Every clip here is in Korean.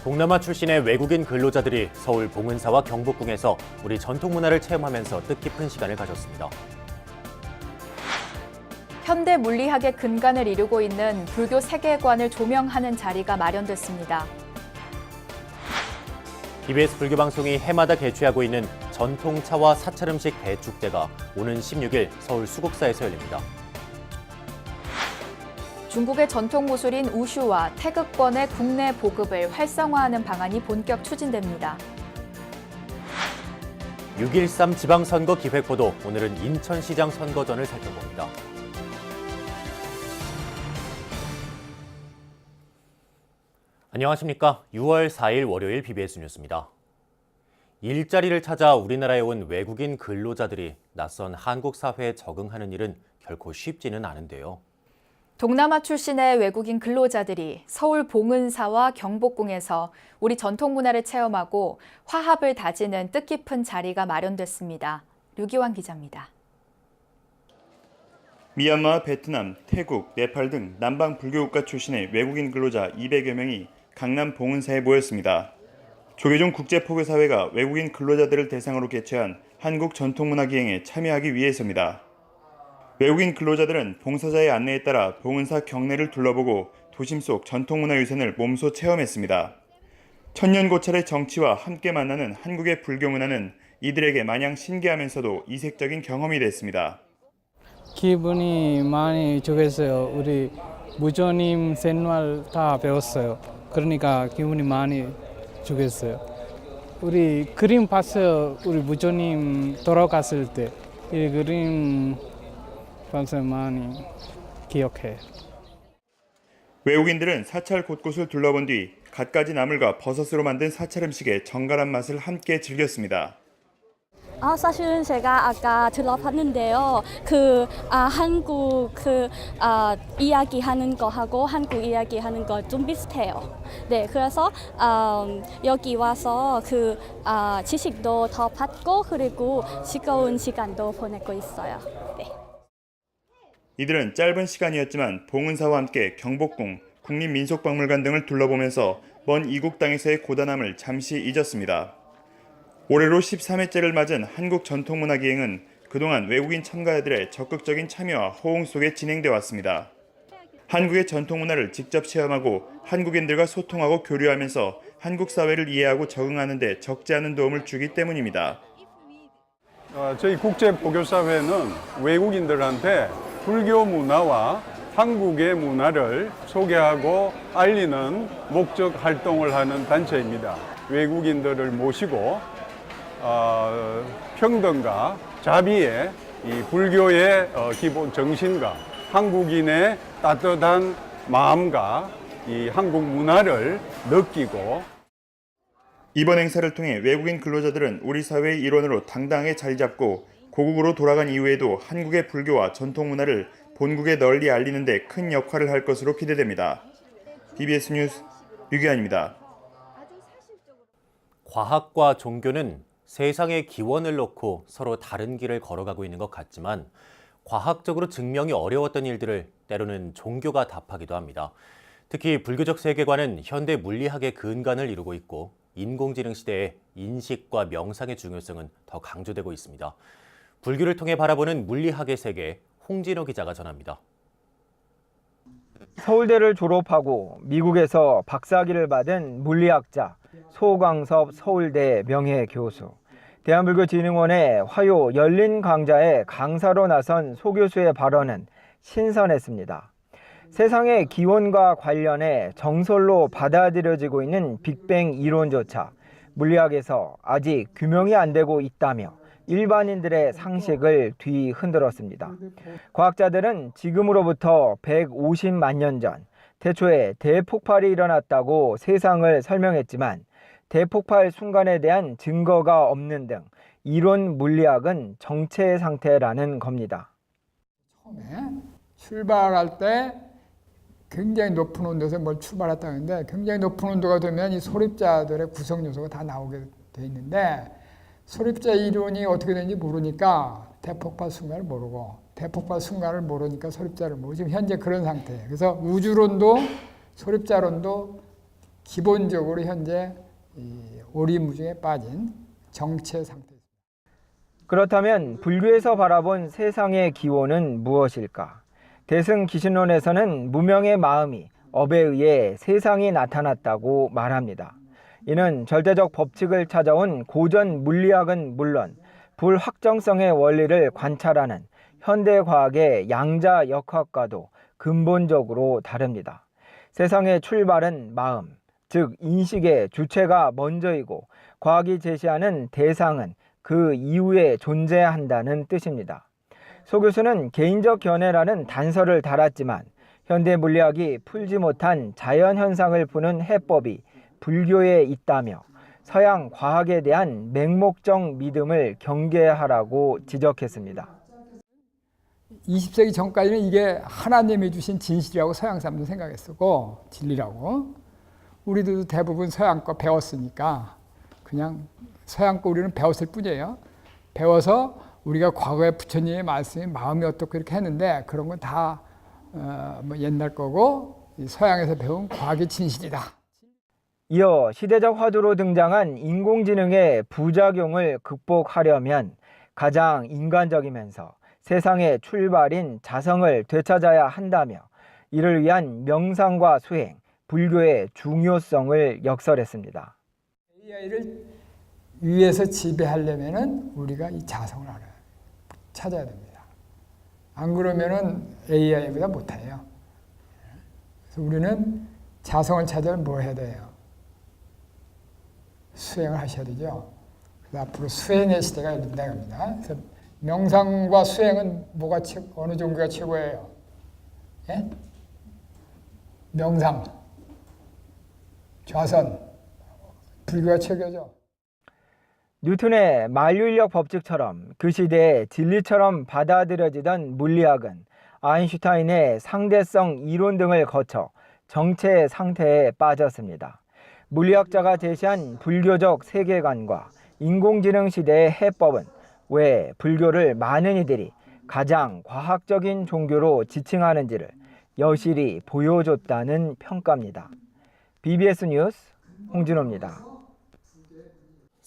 동남아 출신의 외국인 근로자들이 서울 봉은사와 경복궁에서 우리 전통 문화를 체험하면서 뜻깊은 시간을 가졌습니다. 현대 물리학의 근간을 이루고 있는 불교 세계관을 조명하는 자리가 마련됐습니다. TBS 불교방송이 해마다 개최하고 있는 전통차와 사찰음식 대축제가 오는 16일 서울 수국사에서 열립니다. 중국의 전통 무술인 우슈와 태극권의 국내 보급을 활성화하는 방안이 본격 추진됩니다. 6.13 지방선거 기획보도 오늘은 인천시장 선거전을 살펴봅니다. 안녕하십니까. 6월 4일 월요일 BBS 뉴스입니다. 일자리를 찾아 우리나라에 온 외국인 근로자들이 낯선 한국 사회에 적응하는 일은 결코 쉽지는 않은데요. 동남아 출신의 외국인 근로자들이 서울 봉은사와 경복궁에서 우리 전통 문화를 체험하고 화합을 다지는 뜻깊은 자리가 마련됐습니다. 류기환 기자입니다. 미얀마, 베트남, 태국, 네팔 등 남방 불교국가 출신의 외국인 근로자 200여 명이 강남 봉은사에 모였습니다. 조계종 국제포교사회가 외국인 근로자들을 대상으로 개최한 한국 전통문화기행에 참여하기 위해서입니다. 외국인 근로자들은 봉사자의 안내에 따라 봉은사 경내를 둘러보고 도심 속 전통문화유산을 몸소 체험했습니다. 천년고찰의 정치와 함께 만나는 한국의 불교문화는 이들에게 마냥 신기하면서도 이색적인 경험이 됐습니다. 기분이 많이 좋겠어요. 우리 무조님 생활 다 배웠어요. 그러니까 기분이 많이 좋겠어요. 우리 그림 봤어요. 우리 무조님 돌아갔을 때 이 그림 봐서 많이 기억해요. 외국인들은 사찰 곳곳을 둘러본 뒤 갖가지 나물과 버섯으로 만든 사찰 음식의 정갈한 맛을 함께 즐겼습니다. 사실은 제가 아까 들어봤는데요. 한국 이야기하는 거하고 한국 이야기하는 거 좀 비슷해요. 네, 그래서 여기 와서 지식도 더 받고 그리고 즐거운 시간도 보내고 있어요. 네. 이들은 짧은 시간이었지만 봉은사와 함께 경복궁, 국립민속박물관 등을 둘러보면서 먼 이국 땅에서의 고단함을 잠시 잊었습니다. 올해로 13회째를 맞은 한국 전통문화기행은 그동안 외국인 참가자들의 적극적인 참여와 호응 속에 진행돼 왔습니다. 한국의 전통문화를 직접 체험하고 한국인들과 소통하고 교류하면서 한국 사회를 이해하고 적응하는 데 적지 않은 도움을 주기 때문입니다. 저희 국제포교사회는 외국인들한테 불교 문화와 한국의 문화를 소개하고 알리는 목적 활동을 하는 단체입니다. 외국인들을 모시고 평등과 자비의 이 불교의 기본 정신과 한국인의 따뜻한 마음과 이 한국 문화를 느끼고 이번 행사를 통해 외국인 근로자들은 우리 사회의 일원으로 당당하게 자리 잡고 고국으로 돌아간 이후에도 한국의 불교와 전통 문화를 본국에 널리 알리는 데 큰 역할을 할 것으로 기대됩니다. BBS 뉴스 류기환입니다. 과학과 종교는 세상의 기원을 놓고 서로 다른 길을 걸어가고 있는 것 같지만 과학적으로 증명이 어려웠던 일들을 때로는 종교가 답하기도 합니다. 특히 불교적 세계관은 현대 물리학의 근간을 이루고 있고 인공지능 시대에 인식과 명상의 중요성은 더 강조되고 있습니다. 불교를 통해 바라보는 물리학의 세계, 홍진호 기자가 전합니다. 서울대를 졸업하고 미국에서 박사학위를 받은 물리학자 소광섭 서울대 명예교수. 대한불교진흥원의 화요 열린 강좌에 강사로 나선 소 교수의 발언은 신선했습니다. 세상의 기원과 관련해 정설로 받아들여지고 있는 빅뱅 이론조차 물리학에서 아직 규명이 안 되고 있다며 일반인들의 상식을 뒤흔들었습니다. 과학자들은 지금으로부터 150만 년 전 태초에 대폭발이 일어났다고 세상을 설명했지만 대폭발 순간에 대한 증거가 없는 등 이론 물리학은 정체 상태라는 겁니다. 처음에 출발할 때 굉장히 높은 온도에서 뭘 출발했다는데 굉장히 높은 온도가 되면 이 소립자들의 구성 요소가 다 나오게 돼 있는데 소립자 이론이 어떻게 되는지 모르니까 대폭발 순간을 모르고 대폭발 순간을 모르니까 소립자를 모르고 지금 현재 그런 상태예요. 그래서 우주론도 소립자론도 기본적으로 현재 이 오리무중에 빠진 정체 상태입니다. 그렇다면 불교에서 바라본 세상의 기원은 무엇일까? 대승기신론에서는 무명의 마음이 업에 의해 세상이 나타났다고 말합니다. 이는 절대적 법칙을 찾아온 고전 물리학은 물론 불확정성의 원리를 관찰하는 현대과학의 양자역학과도 근본적으로 다릅니다. 세상의 출발은 마음, 즉 인식의 주체가 먼저이고 과학이 제시하는 대상은 그 이후에 존재한다는 뜻입니다. 소 교수는 개인적 견해라는 단서를 달았지만 현대 물리학이 풀지 못한 자연현상을 푸는 해법이 불교에 있다며 서양 과학에 대한 맹목적 믿음을 경계하라고 지적했습니다. 20세기 전까지는 이게 하나님이 주신 진실이라고 서양 사람도 생각했었고 진리라고. 우리도 대부분 서양 거 배웠으니까 그냥 서양 거 우리는 배웠을 뿐이에요. 배워서 우리가 과거에 부처님의 말씀이 마음이 어떻고 이렇게 했는데 그런 건 다 뭐 옛날 거고 서양에서 배운 과학의 진실이다. 이어 시대적 화두로 등장한 인공지능의 부작용을 극복하려면 가장 인간적이면서 세상의 출발인 자성을 되찾아야 한다며 이를 위한 명상과 수행, 불교의 중요성을 역설했습니다. AI를 위에서 지배하려면은 우리가 이 자성을 찾아야 됩니다. 안 그러면은 AI보다 못해요. 그래서 우리는 자성을 찾으려면 뭐 해야 돼요? 수행을 하셔야 되죠. 그래서 앞으로 수행의 시대가 열린다 겁니다. 그래서 명상과 수행은 뭐가 어느 종교가 최고예요? 예? 명상, 좌선, 불교가 최고죠. 뉴턴의 만류인력 법칙처럼 그 시대의 진리처럼 받아들여지던 물리학은 아인슈타인의 상대성 이론 등을 거쳐 정체 상태에 빠졌습니다. 물리학자가 제시한 불교적 세계관과 인공지능 시대의 해법은 왜 불교를 많은 이들이 가장 과학적인 종교로 지칭하는지를 여실히 보여줬다는 평가입니다. BBS 뉴스 홍진호입니다.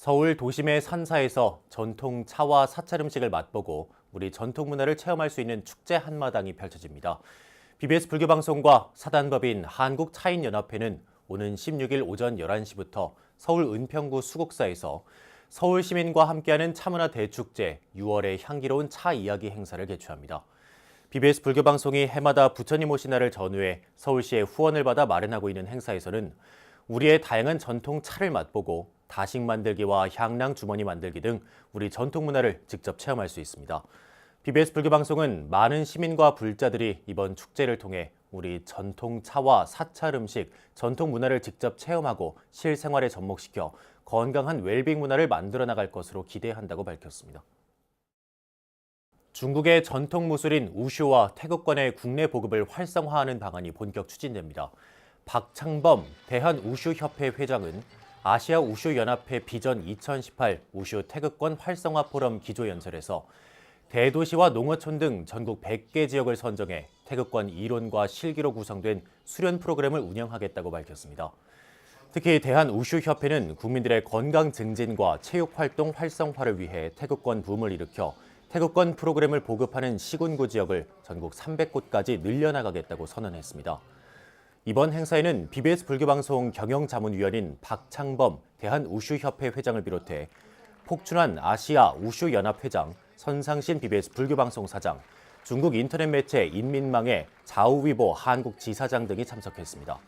서울 도심의 산사에서 전통 차와 사찰 음식을 맛보고 우리 전통 문화를 체험할 수 있는 축제 한마당이 펼쳐집니다. BBS 불교방송과 사단법인 한국차인연합회는 오는 16일 오전 11시부터 서울 은평구 수곡사에서 서울 시민과 함께하는 차문화 대축제 6월의 향기로운 차 이야기 행사를 개최합니다. BBS 불교방송이 해마다 부처님 오신 날을 전후해 서울시의 후원을 받아 마련하고 있는 행사에서는 우리의 다양한 전통 차를 맛보고 다식 만들기와 향랑 주머니 만들기 등 우리 전통 문화를 직접 체험할 수 있습니다. BBS 불교방송은 많은 시민과 불자들이 이번 축제를 통해 우리 전통 차와 사찰 음식, 전통 문화를 직접 체험하고 실생활에 접목시켜 건강한 웰빙 문화를 만들어 나갈 것으로 기대한다고 밝혔습니다. 중국의 전통 무술인 우슈와 태극권의 국내 보급을 활성화하는 방안이 본격 추진됩니다. 박창범 대한우슈협회 회장은 아시아 우슈연합회 비전 2018 우슈 태극권 활성화 포럼 기조연설에서 대도시와 농어촌 등 전국 100개 지역을 선정해 태극권 이론과 실기로 구성된 수련 프로그램을 운영하겠다고 밝혔습니다. 특히 대한우슈협회는 국민들의 건강 증진과 체육활동 활성화를 위해 태극권 붐을 일으켜 태극권 프로그램을 보급하는 시군구 지역을 전국 300곳까지 늘려나가겠다고 선언했습니다. 이번 행사에는 BBS 불교방송 경영자문위원인 박창범 대한우슈협회 회장을 비롯해 폭춘환 아시아 우슈연합회장, 선상신 BBS 불교방송 사장, 중국 인터넷 매체 인민망의 자우위보 한국 지사장 등이 참석했습니다.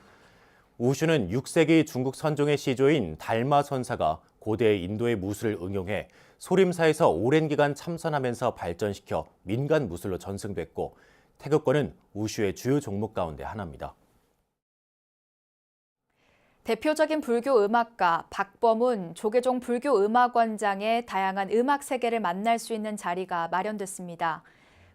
우슈는 6세기 중국 선종의 시조인 달마 선사가 고대 인도의 무술을 응용해 소림사에서 오랜 기간 참선하면서 발전시켜 민간 무술로 전승됐고 태극권은 우슈의 주요 종목 가운데 하나입니다. 대표적인 불교 음악가 박범훈 조계종 불교음악원장의 다양한 음악 세계를 만날 수 있는 자리가 마련됐습니다.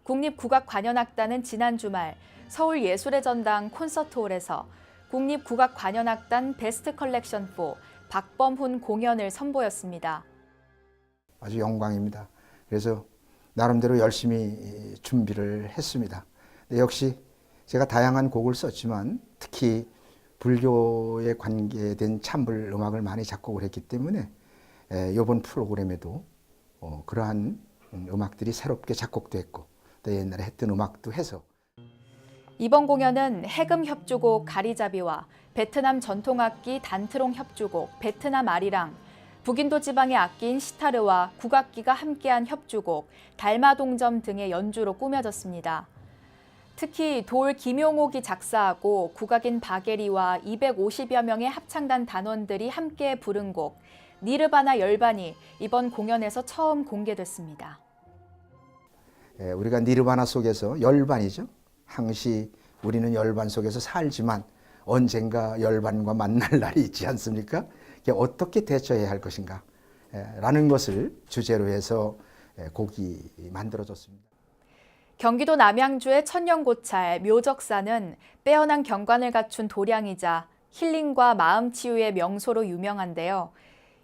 국립국악관현악단은 지난 주말 서울예술의 전당 콘서트홀에서 국립국악관현악단 베스트 컬렉션 4 박범훈 공연을 선보였습니다. 아주 영광입니다. 그래서 나름대로 열심히 준비를 했습니다. 역시 제가 다양한 곡을 썼지만 특히 불교에 관계된 찬불 음악을 많이 작곡을 했기 때문에 이번 프로그램에도 그러한 음악들이 새롭게 작곡됐고 또 옛날에 했던 음악도 해서 이번 공연은 해금 협주곡 가리자비와 베트남 전통악기 단트롱 협주곡 베트남 아리랑, 북인도 지방의 악기인 시타르와 국악기가 함께한 협주곡 달마동점 등의 연주로 꾸며졌습니다. 특히 돌 김용옥이 작사하고 국악인 바게리와 250여 명의 합창단 단원들이 함께 부른 곡 니르바나 열반이 이번 공연에서 처음 공개됐습니다. 우리가 니르바나 속에서 열반이죠. 항시 우리는 열반 속에서 살지만 언젠가 열반과 만날 날이 있지 않습니까? 어떻게 대처해야 할 것인가 라는 것을 주제로 해서 곡이 만들어졌습니다. 경기도 남양주의 천년고찰 묘적사는 빼어난 경관을 갖춘 도량이자 힐링과 마음 치유의 명소로 유명한데요.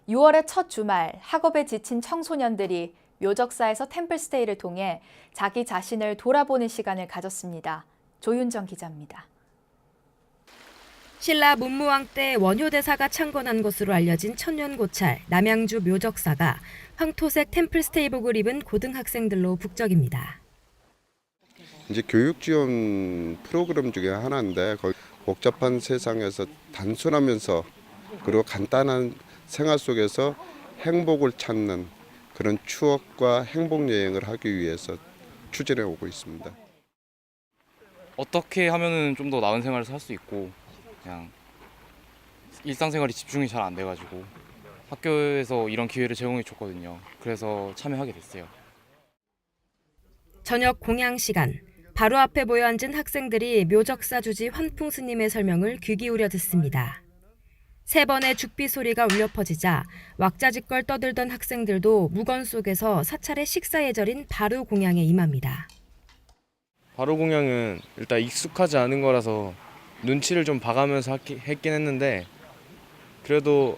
6월의 첫 주말 학업에 지친 청소년들이 묘적사에서 템플스테이를 통해 자기 자신을 돌아보는 시간을 가졌습니다. 조윤정 기자입니다. 신라 문무왕 때 원효대사가 창건한 것으로 알려진 천년고찰 남양주 묘적사가 황토색 템플스테이복을 입은 고등학생들로 북적입니다. 이제 교육 지원 프로그램 중에 하나인데 거의 복잡한 세상에서 단순하면서 그리고 간단한 생활 속에서 행복을 찾는 그런 추억과 행복 여행을 하기 위해서 추진해 오고 있습니다. 어떻게 하면은 좀 더 나은 생활을 살 수 있고 그냥 일상생활이 집중이 잘 안 돼가지고 학교에서 이런 기회를 제공해 줬거든요. 그래서 참여하게 됐어요. 저녁 공양 시간, 바로 앞에 모여 앉은 학생들이 묘적사 주지 환풍 스님의 설명을 귀 기울여 듣습니다. 3번의 죽비 소리가 울려 퍼지자 왁자지껄 떠들던 학생들도 무건 속에서 사찰의 식사 예절인 바루 공양에 임합니다. 바로 공양은 일단 익숙하지 않은 거라서 눈치를 좀 봐가면서 했긴 했는데 그래도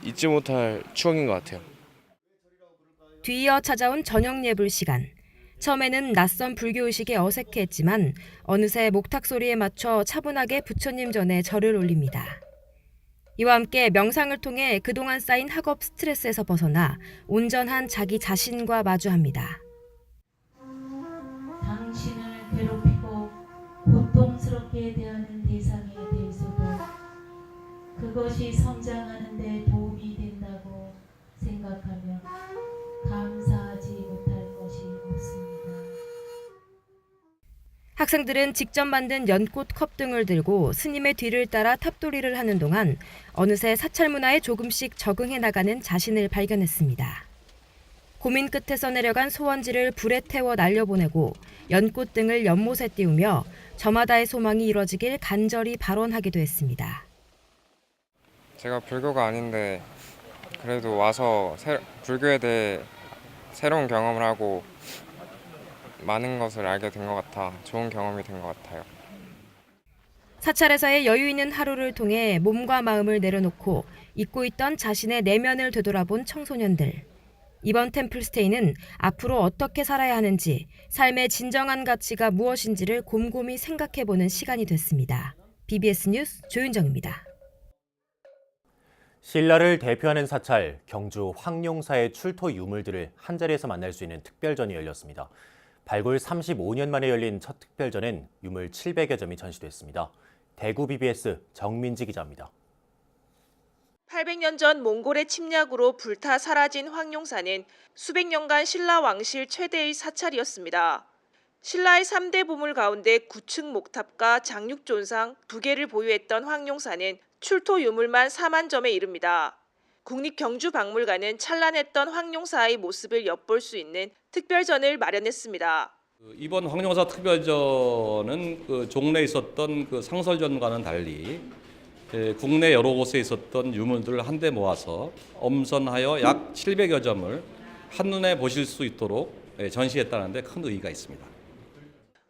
잊지 못할 추억인 것 같아요. 뒤이어 찾아온 저녁 예불 시간. 처음에는 낯선 불교의식에 어색해했지만 어느새 목탁 소리에 맞춰 차분하게 부처님 전에 절을 올립니다. 이와 함께 명상을 통해 그동안 쌓인 학업 스트레스에서 벗어나 온전한 자기 자신과 마주합니다. 당신을 괴롭히고 고통스럽게 대하는 대상에 대해서도 그것이 성장하는 데 도움이 된다고 생각하며 감사하지 못할 것이 없습니다. 학생들은 직접 만든 연꽃 컵 등을 들고 스님의 뒤를 따라 탑돌이를 하는 동안 어느새 사찰 문화에 조금씩 적응해 나가는 자신을 발견했습니다. 고민 끝에서 내려간 소원지를 불에 태워 날려보내고 연꽃 등을 연못에 띄우며 저마다의 소망이 이뤄지길 간절히 발언하기도 했습니다. 제가 불교가 아닌데 그래도 와서 불교에 대해 새로운 경험을 하고 많은 것을 알게 된 것 같아 좋은 경험이 된 것 같아요. 사찰에서의 여유 있는 하루를 통해 몸과 마음을 내려놓고 잊고 있던 자신의 내면을 되돌아본 청소년들. 이번 템플스테이는 앞으로 어떻게 살아야 하는지, 삶의 진정한 가치가 무엇인지를 곰곰이 생각해보는 시간이 됐습니다. BBS 뉴스 조윤정입니다. 신라를 대표하는 사찰 경주 황룡사의 출토 유물들을 한자리에서 만날 수 있는 특별전이 열렸습니다. 발굴 35년 만에 열린 첫 특별전엔 유물 700여 점이 전시됐습니다. 대구 BBS 정민지 기자입니다. 800년 전 몽골의 침략으로 불타 사라진 황룡사는 수백 년간 신라 왕실 최대의 사찰이었습니다. 신라의 3대 보물 가운데 9층 목탑과 장육존상 2개를 보유했던 황룡사는 출토 유물만 4만 점에 이릅니다. 국립경주박물관은 찬란했던 황룡사의 모습을 엿볼 수 있는 특별전을 마련했습니다. 이번 황룡사 특별전은 종래에 있었던 상설전과는 달리 국내 여러 곳에 있었던 유물들을 한데 모아서 엄선하여 약 700여 점을 한눈에 보실 수 있도록 전시했다는 데 큰 의의가 있습니다.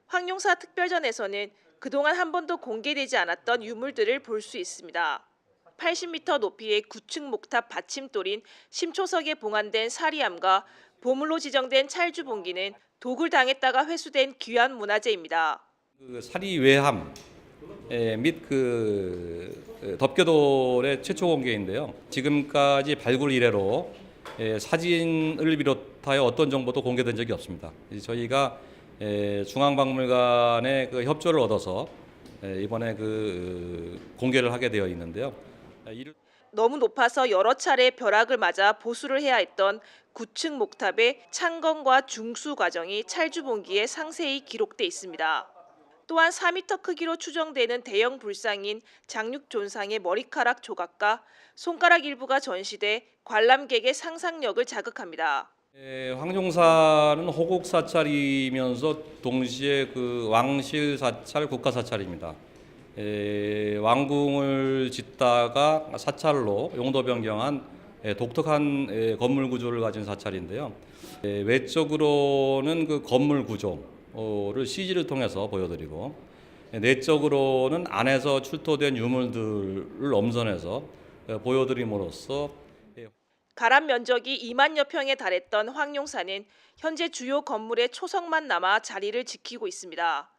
황룡사 특별전에서는 그동안 한 번도 공개되지 않았던 유물들을 볼 수 있습니다. 80m 높이의 9층 목탑 받침돌인 심초석에 봉안된 사리암과 보물로 지정된 찰주봉기는 독을 당했다가 회수된 귀한 문화재입니다. 사리외함, 및 그 덮개돌의 최초 공개인데요. 지금까지 발굴 이래로 사진을 비롯하여 어떤 정보도 공개된 적이 없습니다. 저희가 중앙박물관의 그 협조를 얻어서 이번에 그 공개를 하게 되어 있는데요. 너무 높아서 여러 차례 벼락을 맞아 보수를 해야 했던 9층 목탑의 창건과 중수 과정이 찰주본기에 상세히 기록돼 있습니다. 또한 4m 크기로 추정되는 대형 불상인 장육존상의 머리카락 조각과 손가락 일부가 전시돼 관람객의 상상력을 자극합니다. 황룡사는 호국 사찰이면서 동시에 그 왕실 사찰, 국가 사찰입니다. 왕궁을 짓다가 사찰로 용도 변경한 독특한 건물 구조를 가진 사찰인데요. 외적으로는 그 건물 구조를 CG를 통해서 보여드리고, 내적으로는 안에서 출토된 유물들을 엄선해서 보여드림으로써 가람 면적이 2만여 평에 달했던 황룡사는 현재 주요 건물의 초석만 남아 자리를 지키고 있습니다.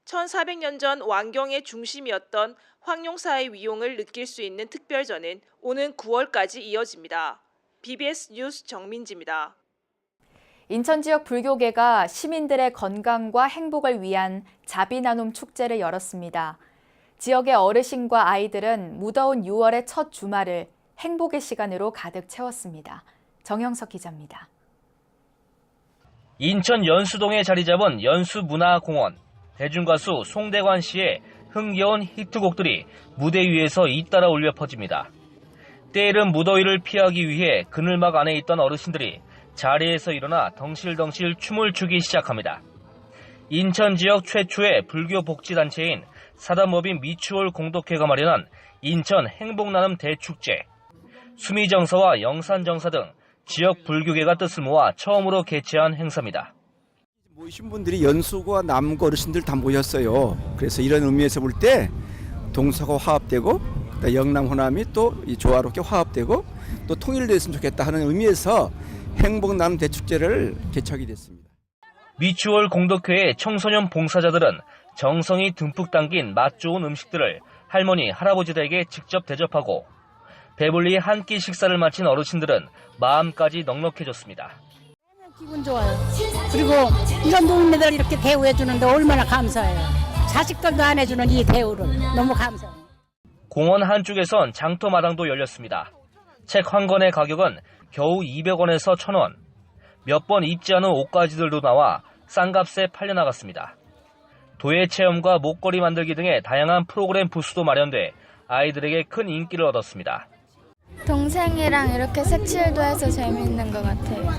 1400년 전 왕경의 중심이었던 황룡사의 위용을 느낄 수 있는 특별전은 오는 9월까지 이어집니다. BBS 뉴스 정민지입니다. 인천 지역 불교계가 시민들의 건강과 행복을 위한 자비나눔 축제를 열었습니다. 지역의 어르신과 아이들은 무더운 6월의 첫 주말을 행복의 시간으로 가득 채웠습니다. 정형석 기자입니다. 인천 연수동에 자리 잡은 연수문화공원. 대중가수 송대관 씨의 흥겨운 히트곡들이 무대 위에서 잇따라 울려 퍼집니다. 때이른 무더위를 피하기 위해 그늘막 안에 있던 어르신들이 자리에서 일어나 덩실덩실 춤을 추기 시작합니다. 인천 지역 최초의 불교 복지단체인 사단법인 미추홀 공덕회가 마련한 인천 행복나눔 대축제. 수미정사와 영산정사 등 지역 불교계가 뜻을 모아 처음으로 개최한 행사입니다. 모이신 분들이 연수과 남고 어르신들 다 모였어요. 그래서 이런 의미에서 볼 때 동서가 화합되고 영남 호남이 또 조화롭게 화합되고 또 통일됐으면 좋겠다 하는 의미에서 행복나눔 대축제를 개최하게 됐습니다. 미추홀 공덕회의 청소년 봉사자들은 정성이 듬뿍 담긴 맛 좋은 음식들을 할머니, 할아버지들에게 직접 대접하고 배불리 한 끼 식사를 마친 어르신들은 마음까지 넉넉해졌습니다. 기분 좋아요. 그리고 이런 동네들 이렇게 대우해 주는데 얼마나 감사해요. 자식들도 안 해주는 이 대우를 너무 감사해요. 공원 한쪽에선 장터 마당도 열렸습니다. 책 한 권의 가격은 겨우 200원에서 1,000원. 몇 번 입지 않은 옷가지들도 나와 싼 값에 팔려나갔습니다. 도예 체험과 목걸이 만들기 등의 다양한 프로그램 부스도 마련돼 아이들에게 큰 인기를 얻었습니다. 동생이랑 이렇게 색칠도 해서 재미있는 것 같아요.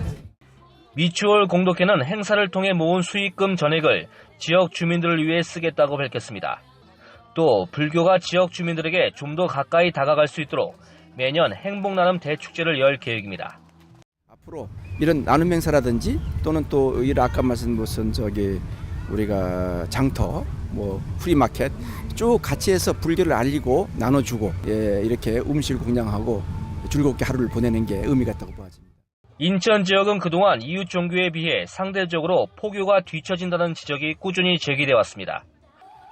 미추홀 공덕회는 행사를 통해 모은 수익금 전액을 지역 주민들을 위해 쓰겠다고 밝혔습니다. 또 불교가 지역 주민들에게 좀 더 가까이 다가갈 수 있도록 매년 행복나눔 대축제를 열 계획입니다. 앞으로 이런 나눔 행사라든지 또는 또 이런 아까 말씀 무슨 우리가 장터, 프리마켓 쭉 같이 해서 불교를 알리고 나눠주고 이렇게 음식을 공양하고 즐겁게 하루를 보내는 게 의미가 있다고 보아집니다. 인천 지역은 그동안 이웃 종교에 비해 상대적으로 포교가 뒤처진다는 지적이 꾸준히 제기돼 왔습니다.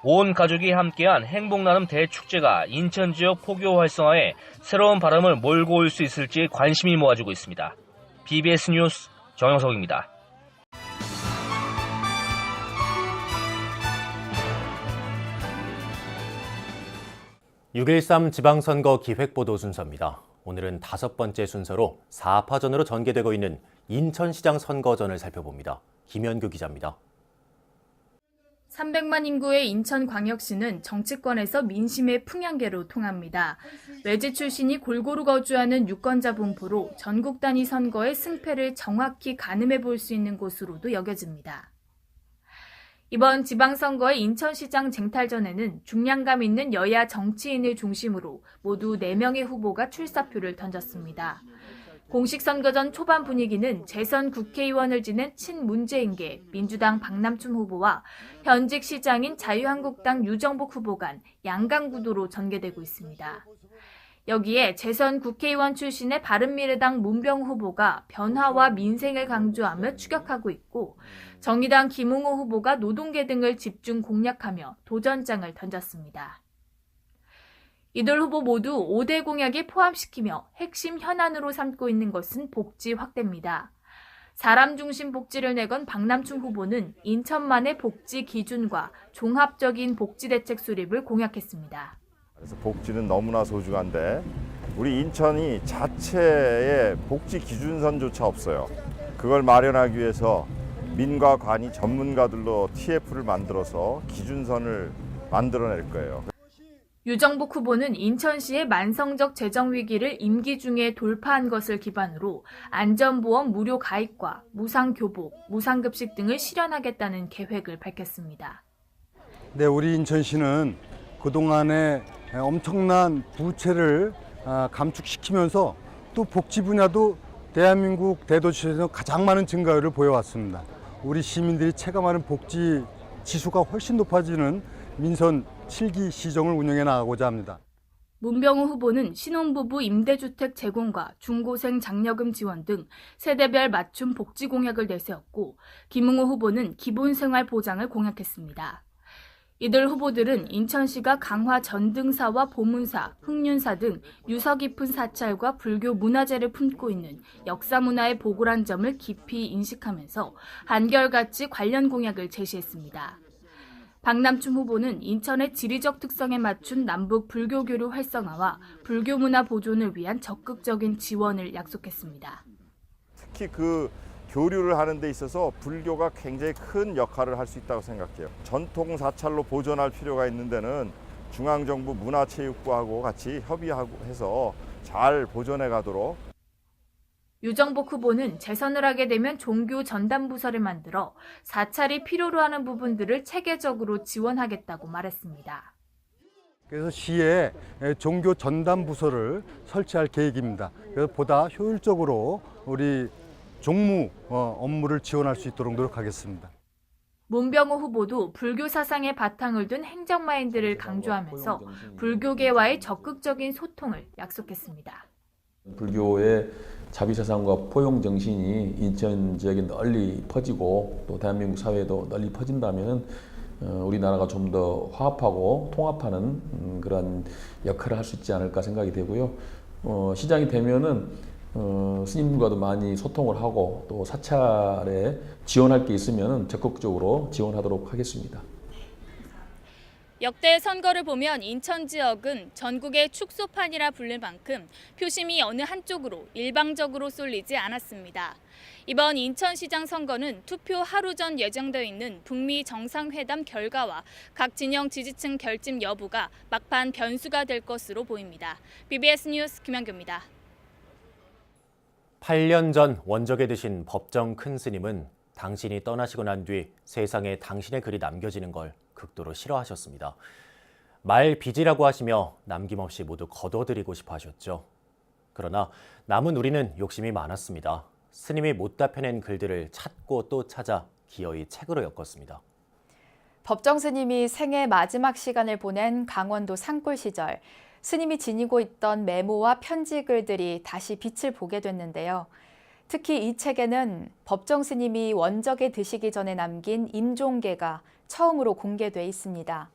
온 가족이 함께한 행복나눔 대축제가 인천 지역 포교 활성화에 새로운 바람을 몰고 올 수 있을지 관심이 모아지고 있습니다. BBS 뉴스 정영석입니다. 6.13 지방선거 기획보도 순서입니다. 오늘은 5번째 순서로 4파전으로 전개되고 있는 인천시장 선거전을 살펴봅니다. 김현규 기자입니다. 300만 인구의 인천광역시는 정치권에서 민심의 풍향계로 통합니다. 외지 출신이 골고루 거주하는 유권자 분포로 전국 단위 선거의 승패를 정확히 가늠해 볼 수 있는 곳으로도 여겨집니다. 이번 지방선거의 인천시장 쟁탈전에는 중량감 있는 여야 정치인을 중심으로 모두 4명의 후보가 출사표를 던졌습니다. 공식 선거전 초반 분위기는 재선 국회의원을 지낸 친문재인계 민주당 박남춘 후보와 현직 시장인 자유한국당 유정복 후보 간 양강 구도로 전개되고 있습니다. 여기에 재선 국회의원 출신의 바른미래당 문병 후보가 변화와 민생을 강조하며 추격하고 있고 정의당 김웅호 후보가 노동계 등을 집중 공략하며 도전장을 던졌습니다. 이들 후보 모두 5대 공약에 포함시키며 핵심 현안으로 삼고 있는 것은 복지 확대입니다. 사람 중심 복지를 내건 박남춘 후보는 인천만의 복지 기준과 종합적인 복지 대책 수립을 공약했습니다. 그래서 복지는 너무나 소중한데 우리 인천이 자체의 복지 기준선조차 없어요. 그걸 마련하기 위해서 민과 관이 전문가들로 TF를 만들어서 기준선을 만들어낼 거예요. 유정복 후보는 인천시의 만성적 재정 위기를 임기 중에 돌파한 것을 기반으로 안전보험 무료 가입과 무상교복, 무상급식 등을 실현하겠다는 계획을 밝혔습니다. 네, 우리 인천시는 그동안에 엄청난 부채를 감축시키면서 또 복지 분야도 대한민국 대도시에서 가장 많은 증가율을 보여왔습니다. 우리 시민들이 체감하는 복지 지수가 훨씬 높아지는 민선 7기 시정을 운영해 나가고자 합니다. 문병우 후보는 신혼부부 임대주택 제공과 중고생 장려금 지원 등 세대별 맞춤 복지 공약을 내세웠고 김웅호 후보는 기본생활 보장을 공약했습니다. 이들 후보들은 인천시가 강화 전등사와 보문사, 흑륜사 등 유서 깊은 사찰과 불교 문화재를 품고 있는 역사문화의 보고란 점을 깊이 인식하면서 한결같이 관련 공약을 제시했습니다. 박남춘 후보는 인천의 지리적 특성에 맞춘 남북 불교 교류 활성화와 불교 문화 보존을 위한 적극적인 지원을 약속했습니다. 특히 그 교류를 하는 데 있어서 불교가 굉장히 큰 역할을 할 수 있다고 생각해요. 전통 사찰로 보존할 필요가 있는 데는 중앙정부 문화체육부하고 같이 협의하고 해서 잘 보존해 가도록. 유정복 후보는 재선을 하게 되면 종교 전담 부서를 만들어 사찰이 필요로 하는 부분들을 체계적으로 지원하겠다고 말했습니다. 그래서 시에 종교 전담 부서를 설치할 계획입니다. 그래서 보다 효율적으로 우리 종무 업무를 지원할 수 있도록 노력하겠습니다. 문병우 후보도 불교 사상의 바탕을 둔 행정 마인드를 강조하면서 불교계와의 적극적인 소통을 약속했습니다. 불교의 자비사상과 포용 정신이 인천 지역에 널리 퍼지고 또 대한민국 사회에도 널리 퍼진다면 우리나라가 좀 더 화합하고 통합하는 그런 역할을 할 수 있지 않을까 생각이 되고요. 시장이 되면은 스님들과도 많이 소통을 하고 또 사찰에 지원할 게 있으면 적극적으로 지원하도록 하겠습니다. 역대 선거를 보면 인천 지역은 전국의 축소판이라 불릴 만큼 표심이 어느 한쪽으로 일방적으로 쏠리지 않았습니다. 이번 인천시장 선거는 투표 하루 전 예정되어 있는 북미 정상회담 결과와 각 진영 지지층 결집 여부가 막판 변수가 될 것으로 보입니다. BBS 뉴스 김현규입니다. 8년 전 원적에 드신 법정 큰 스님은 당신이 떠나시고 난 뒤 세상에 당신의 글이 남겨지는 걸 극도로 싫어하셨습니다. 말 빚이라고 하시며 남김없이 모두 거둬들이고 싶어 하셨죠. 그러나 남은 우리는 욕심이 많았습니다. 스님이 못 답해낸 글들을 찾고 또 찾아 기어이 책으로 엮었습니다. 법정 스님이 생애 마지막 시간을 보낸 강원도 산골 시절, 스님이 지니고 있던 메모와 편지 글들이 다시 빛을 보게 됐는데요. 특히 이 책에는 법정 스님이 원적에 드시기 전에 남긴 임종계가 처음으로 공개돼 있습니다.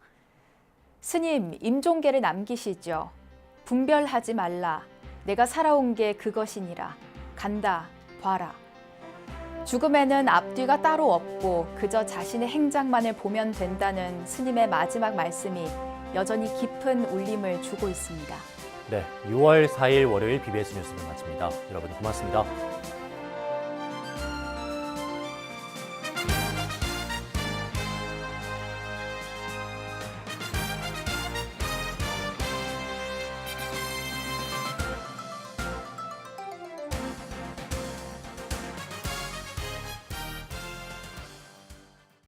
스님, 임종계를 남기시죠. 분별하지 말라. 내가 살아온 게 그것이니라. 간다, 봐라. 죽음에는 앞뒤가 따로 없고 그저 자신의 행장만을 보면 된다는 스님의 마지막 말씀이 여전히 깊은 울림을 주고 있습니다. 네, 6월 4일 월요일 BBS 뉴스를 마칩니다. 여러분 고맙습니다.